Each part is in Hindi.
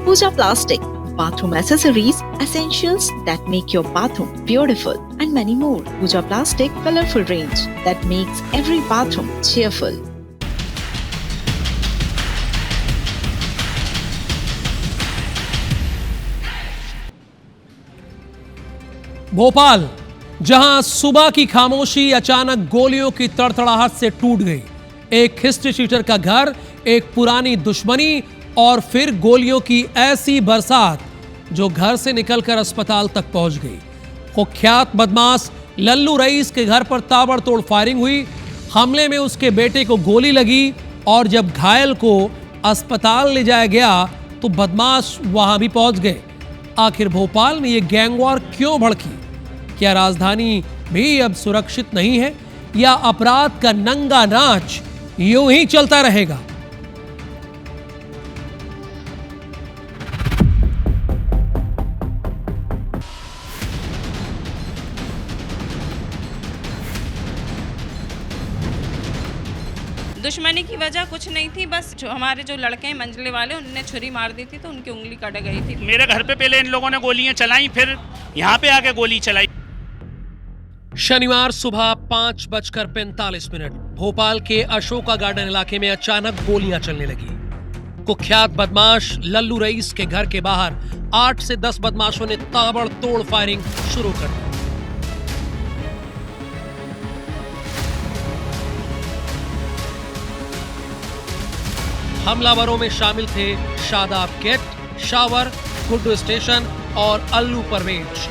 Pooja Plastic, bathroom accessories, essentials that make your bathroom beautiful, and many more. Pooja Plastic colorful range that makes every bathroom cheerful. Bhopal, जहां सुबह की खामोशी अचानक गोलियों की तड़तड़ाहट से टूट गई। एक हिस्ट्री शीटर का घर, एक पुरानी दुश्मनी और फिर गोलियों की ऐसी बरसात जो घर से निकलकर अस्पताल तक पहुंच गई। कुख्यात बदमाश लल्लू रईस के घर पर ताबड़तोड़ फायरिंग हुई। हमले में उसके बेटे को गोली लगी और जब घायल को अस्पताल ले जाया गया तो बदमाश वहां भी पहुंच गए। आखिर भोपाल में यह गैंगवॉर क्यों भड़की? क्या राजधानी भी अब सुरक्षित नहीं है या अपराध का नंगा नाच यूं ही चलता रहेगा? दुश्मनी की वजह कुछ नहीं थी, बस हमारे जो लड़के हैं मंझले वाले उनने छुरी मार दी थी तो उनकी उंगली कट गई थी। मेरे घर पे पहले इन लोगों ने गोलियां चलाई, फिर यहाँ पे आके गोली चलाई। शनिवार सुबह 5:45 भोपाल के अशोका गार्डन इलाके में अचानक गोलियां चलने लगी। कुख्यात बदमाश लल्लू रईस के घर के बाहर 8 से 10 बदमाशों ने ताबड़तोड़ फायरिंग शुरू कर दी। हमलावरों में शामिल थे शादाब गेट, शावर, गुड्डू स्टेशन और अल्लू परवेज।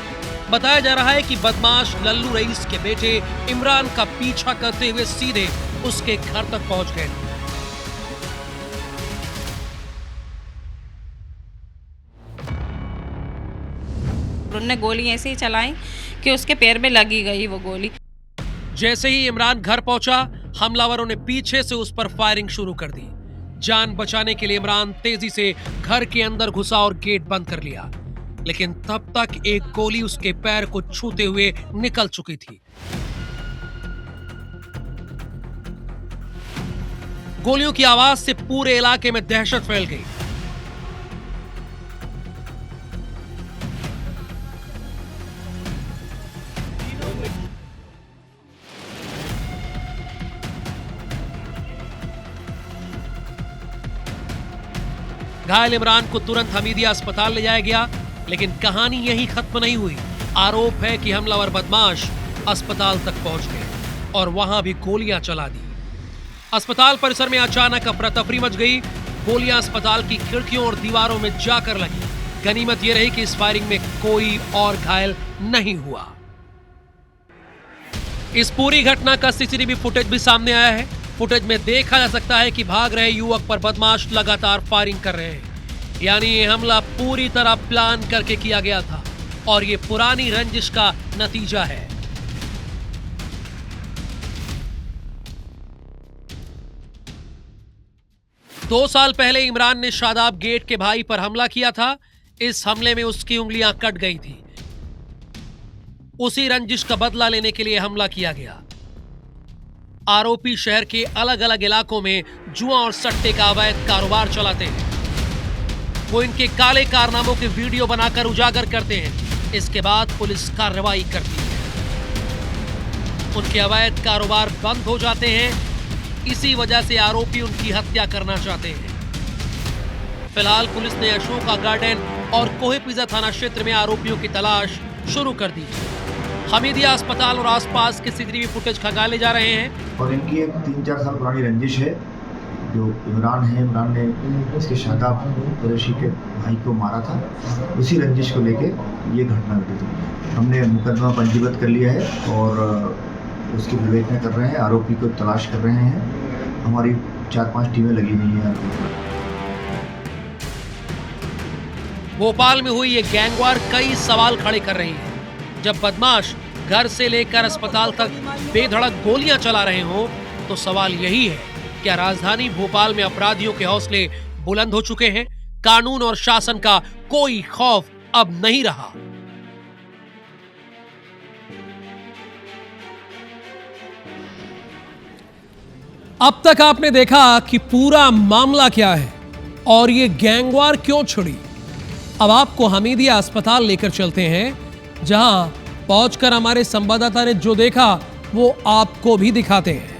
बताया जा रहा है कि बदमाश लल्लू रईस के बेटे इमरान का पीछा करते हुए सीधे उसके घर तक पहुंच गए। उन्होंने गोली ऐसे ही चलाई कि उसके पैर में लगी गई वो गोली। जैसे ही इमरान घर पहुंचा, हमलावरों ने पीछे से उस पर फायरिंग शुरू कर दी। जान बचाने के लिए इमरान तेजी से घर के अंदर घुसा और गेट बंद कर लिया, लेकिन तब तक एक गोली उसके पैर को छूते हुए निकल चुकी थी। गोलियों की आवाज से पूरे इलाके में दहशत फैल गई। घायल इमरान को तुरंत हमीदिया अस्पताल ले जाया गया, लेकिन कहानी यहीं खत्म नहीं हुई। आरोप है कि हमलावर बदमाश अस्पताल तक पहुंच गए और वहां भी गोलियां चला दी। अस्पताल परिसर में अचानक अफरा तफरी मच गई। गोलियां अस्पताल की खिड़कियों और दीवारों में जाकर लगी। गनीमत यह रही कि इस फायरिंग में कोई और घायल नहीं हुआ। इस पूरी घटना का सीसीटीवी फुटेज भी सामने आया है। फुटेज में देखा जा सकता है कि भाग रहे युवक पर बदमाश लगातार फायरिंग कर रहे हैं। यानी ये हमला पूरी तरह प्लान करके किया गया था और ये पुरानी रंजिश का नतीजा है। दो साल पहले इमरान ने शादाब गेट के भाई पर हमला किया था। इस हमले में उसकी उंगलियां कट गई थी। उसी रंजिश का बदला लेने के लिए हमला किया गया। आरोपी शहर के अलग अलग इलाकों में जुआ और सट्टे का अवैध कारोबार चलाते हैं। वो इनके काले कारनामों के वीडियो बनाकर उजागर करते हैं। इसके बाद पुलिस कार्रवाई करती है। उनके अवैध कारोबार बंद हो जाते हैं। इसी वजह से आरोपी उनकी हत्या करना चाहते हैं। फिलहाल पुलिस ने अशोका गार्डन और कोहेपीजा थाना क्षेत्र में आरोपियों की तलाश शुरू कर दी है। हमीदिया अस्पताल और आसपास के सीसीटीवी फुटेज खंगाले जा रहे हैं। और इनकी एक 3-4 साल पुरानी रंजिश है। जो इमरान है, इमरान ने इसके शादाब कुरैशी के भाई को मारा था। उसी रंजिश को लेके ये घटना घटी थी। हमने मुकदमा पंजीबद्ध कर लिया है और उसकी विवेचना कर रहे हैं। आरोपी को तलाश कर रहे हैं। हमारी 4-5 टीमें लगी हुई हैं। भोपाल में हुई ये गैंगवार कई सवाल खड़े कर रही है। जब बदमाश घर से लेकर अस्पताल तक बेधड़क गोलियां चला रहे हों तो सवाल यही है, क्या राजधानी भोपाल में अपराधियों के हौसले बुलंद हो चुके हैं? कानून और शासन का कोई खौफ अब नहीं रहा। अब तक आपने देखा कि पूरा मामला क्या है और ये गैंगवार क्यों छिड़ी। अब आपको हमीदिया अस्पताल लेकर चलते हैं, जहां पहुंचकर हमारे संवाददाता ने जो देखा वो आपको भी दिखाते हैं।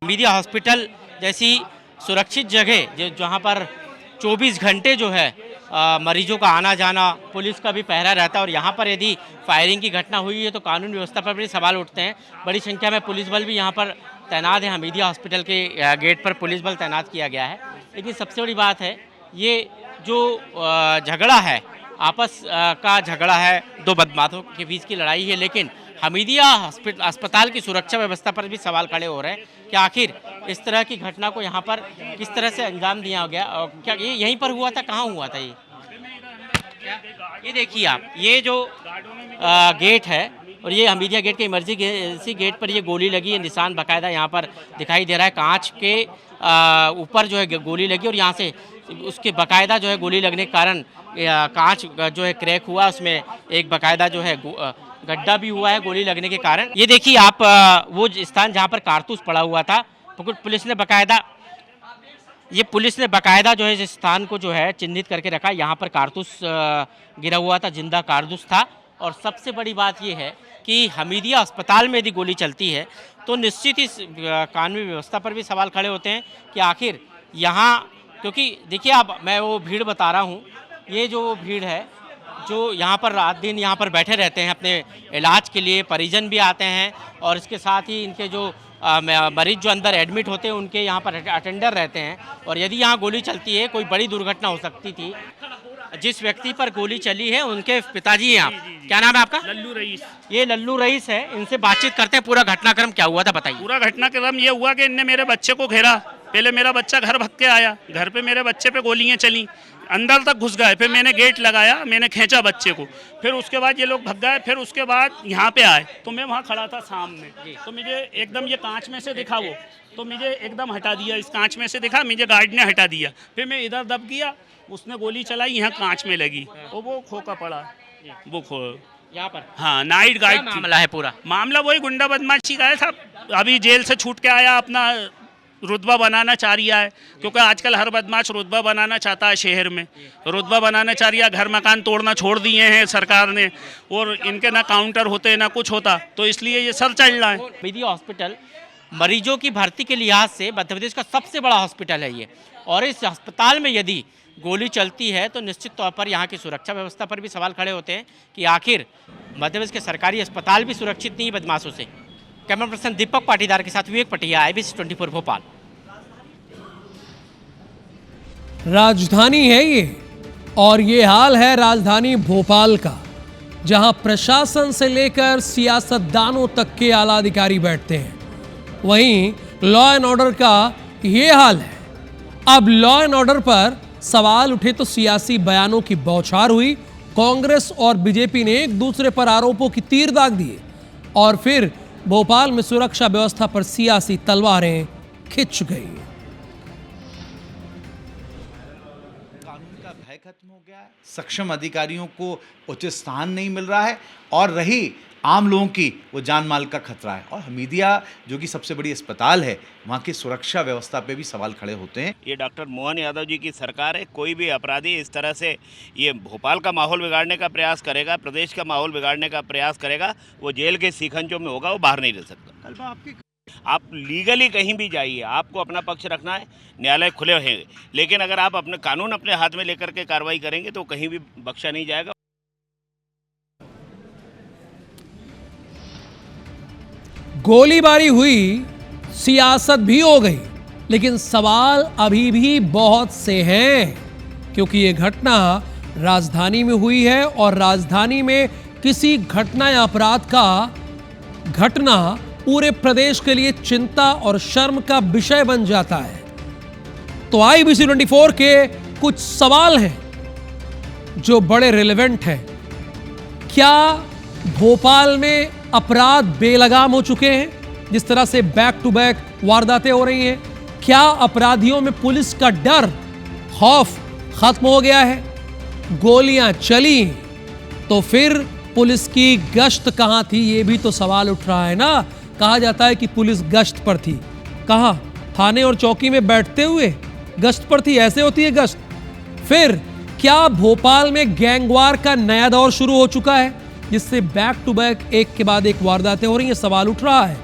हमीदिया हॉस्पिटल जैसी सुरक्षित जगह जहाँ पर 24 घंटे जो है मरीजों का आना जाना, पुलिस का भी पहरा रहता है, और यहाँ पर यदि फायरिंग की घटना हुई है तो कानून व्यवस्था पर भी सवाल उठते हैं। बड़ी संख्या में पुलिस बल भी यहाँ पर तैनात है। हमीदिया हॉस्पिटल के गेट पर पुलिस बल तैनात किया गया है। लेकिन सबसे बड़ी बात है, ये जो झगड़ा है, आपस का झगड़ा है, दो बदमाशों के बीच की लड़ाई है, लेकिन हमीदिया अस्पताल की सुरक्षा व्यवस्था पर भी सवाल खड़े हो रहे हैं कि आखिर इस तरह की घटना को यहाँ पर किस तरह से अंजाम दिया गया, और क्या ये यहीं पर हुआ था, कहाँ हुआ था ये देखिए आप, ये जो गेट है और ये हमीदिया गेट के इमरजेंसी गेट पर ये गोली लगी है, निशान बाकायदा यहाँ पर दिखाई दे रहा है। कांच के ऊपर जो है गोली लगी और यहाँ से उसके बाकायदा जो है गोली लगने के कारण कांच जो है क्रैक हुआ, उसमें एक बाकायदा जो है गड्ढा भी हुआ है गोली लगने के कारण। ये देखिए आप, वो स्थान जहाँ पर कारतूस पड़ा हुआ था, पुलिस ने बाकायदा जो है इस स्थान को जो है चिन्हित करके रखा। यहाँ पर कारतूस गिरा हुआ था, जिंदा कारतूस था। और सबसे बड़ी बात ये है कि हमीदिया अस्पताल में यदि गोली चलती है तो निश्चित ही कानूनी व्यवस्था पर भी सवाल खड़े होते हैं कि आखिर यहाँ, क्योंकि देखिए आप, मैं वो भीड़ बता रहा हूँ, ये जो भीड़ है जो यहाँ पर रात दिन यहाँ पर बैठे रहते हैं अपने इलाज के लिए, परिजन भी आते हैं, और इसके साथ ही इनके जो मरीज जो अंदर एडमिट होते हैं उनके यहाँ पर अटेंडर रहते हैं। और यदि यहाँ गोली चलती है, कोई बड़ी दुर्घटना हो सकती थी। जिस व्यक्ति पर गोली चली है उनके पिताजी हैं आप, क्या नाम है आपका? लल्लू रईस। ये लल्लू रईस है, इनसे बातचीत करते हैं। पूरा घटनाक्रम क्या हुआ था बताइए। पूरा घटनाक्रम ये हुआ कि इनने मेरे बच्चे को घेरा। पहले मेरा बच्चा घर भाग के आया, घर पे मेरे बच्चे पे गोलियां चली, अंदर तक घुस गए। फिर मैंने गेट लगाया, मैंने खींचा बच्चे को, फिर उसके बाद ये लोग भाग गए। फिर उसके बाद यहाँ पे आए तो मैं वहाँ खड़ा था सामने, तो मुझे एकदम ये कांच में से दिखा वो, तो मुझे एकदम हटा दिया, इस कांच में से दिखा, मुझे गार्ड ने हटा दिया। फिर मैं इधर दब गया, उसने गोली चलाई, यहाँ कांच में लगी और वो खोका पड़ा, वो खो यहाँ पर। हाँ, नाइट गार्ड मामला है पूरा? मामला वही गुंडा बदमाशी का है साहब। अभी जेल से छूट के आया, अपना रुतबा बनाना चाह रहा है, क्योंकि आजकल हर बदमाश रुतबा बनाना चाहता है। शहर में रुतबा बनाना चाह रहा है, घर मकान तोड़ना छोड़ दिए हैं सरकार ने, और इनके ना काउंटर होते ना कुछ होता, तो इसलिए ये सर चढ़ रहा है। हमीदिया हॉस्पिटल मरीजों की भर्ती के लिहाज से मध्य प्रदेश का सबसे बड़ा हॉस्पिटल है ये, और इस अस्पताल में यदि गोली चलती है तो निश्चित तौर पर यहाँ की सुरक्षा व्यवस्था पर भी सवाल खड़े होते हैं कि आखिर मध्य प्रदेश के सरकारी अस्पताल भी सुरक्षित नहीं बदमाशों से। कैमरा पर्सन दीपक पाटीदार के साथ विवेक पटिया, IBC 24 भोपाल। राजधानी है ये, और ये हाल है राजधानी भोपाल का, जहां प्रशासन से लेकर सियासतदानों तक के आला अधिकारी बैठते हैं। वहीं लॉ एंड ऑर्डर का ये हाल है। अब लॉ एंड ऑर्डर पर सवाल उठे तो सियासी बयानों की बौछार हुई। कांग्रेस और बीजेपी ने एक दूसरे पर आरोपों की तीर दाग दिए, और फिर भोपाल में सुरक्षा व्यवस्था पर सियासी तलवारें खिंच गई। कानून का भय खत्म हो गया है, सक्षम अधिकारियों को उचित स्थान नहीं मिल रहा है, और रही आम लोगों की वो जान माल का खतरा है। और हमीदिया जो कि सबसे बड़ी अस्पताल है, वहाँ की सुरक्षा व्यवस्था पे भी सवाल खड़े होते हैं। ये डॉक्टर मोहन यादव जी की सरकार है। कोई भी अपराधी इस तरह से ये भोपाल का माहौल बिगाड़ने का प्रयास करेगा, प्रदेश का माहौल बिगाड़ने का प्रयास करेगा, वो जेल के सीखंचों में होगा, वो बाहर नहीं रह सकता। आप लीगली कहीं भी जाइए, आपको अपना पक्ष रखना है, न्यायालय खुले हैं, लेकिन अगर आप अपने कानून अपने हाथ में लेकर के कार्रवाई करेंगे तो कहीं भी बख्शा नहीं जाएगा। गोलीबारी हुई, सियासत भी हो गई, लेकिन सवाल अभी भी बहुत से हैं, क्योंकि ये घटना राजधानी में हुई है, और राजधानी में किसी घटना या अपराध का घटना पूरे प्रदेश के लिए चिंता और शर्म का विषय बन जाता है। तो IBC 24 के कुछ सवाल हैं जो बड़े रिलेवेंट हैं। क्या भोपाल में अपराध बेलगाम हो चुके हैं, जिस तरह से बैक टू बैक वारदातें हो रही हैं? क्या अपराधियों में पुलिस का डर, खौफ खत्म हो गया है? गोलियां चली तो फिर पुलिस की गश्त कहां थी, ये भी तो सवाल उठ रहा है ना। कहा जाता है कि पुलिस गश्त पर थी, कहां? थाने और चौकी में बैठते हुए, गश्त पर थी, ऐसे होती है गश्त। फिर क्या भोपाल में गैंगवार का नया दौर शुरू हो चुका है, जिससे बैक टू बैक एक के बाद एक वारदातें हो रही हैं? सवाल उठ रहा है।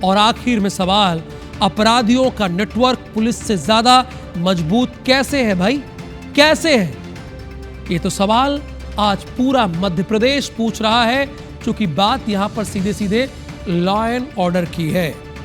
और आखिर में सवाल, अपराधियों का नेटवर्क पुलिस से ज्यादा मजबूत कैसे है भाई, कैसे है? ये तो सवाल आज पूरा मध्य प्रदेश पूछ रहा है, क्योंकि बात यहां पर सीधे सीधे लॉ एंड ऑर्डर की है।